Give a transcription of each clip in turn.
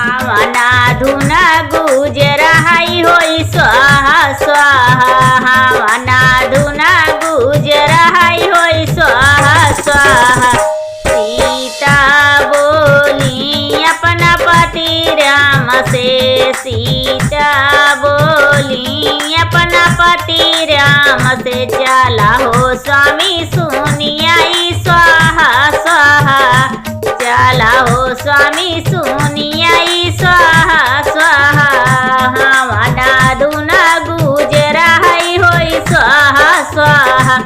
हवना धुना गुजर हाई होई स्वाहा स्वाहा हवना धुना गुजर हाई होई स्वाहा स्वाहा सीता बोली अपना पति राम से सीता बोली अपना पति राम से चला हो स्वामी सुनियाई स्वाहा स्वाहा चला हो स्वामी सुनियाई स्वाहा स्वाहा हवना धुना गुजर हाई होई स्वाहा स्वाहा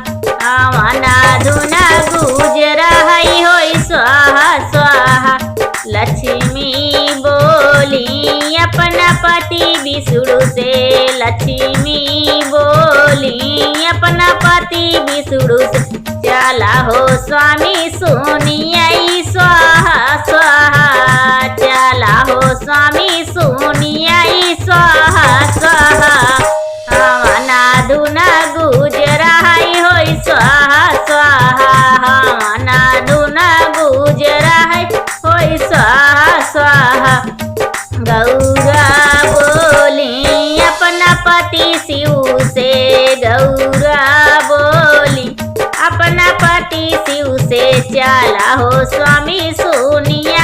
हवना धुना गुजर हाई होई स्वाहा स्वाहा लक्ष्मी बोली अपना पति विष्णु से लक्ष्मी बोली अपना पति विष्णु से चला हो स्वामी सुनियाई स्वाहा स्वाहा चला हो स्वामी सुनियाई स्वाहा स्वाहा हवना धुना गुजर हाई होई स्वाहा स्वाहा हवना धुना गुजर हाई होई स्वाहा स्वाहा गौरा बोली अपना पति शिव से गौरा बोली अपना पति शिव से चला हो स्वामी सुनिया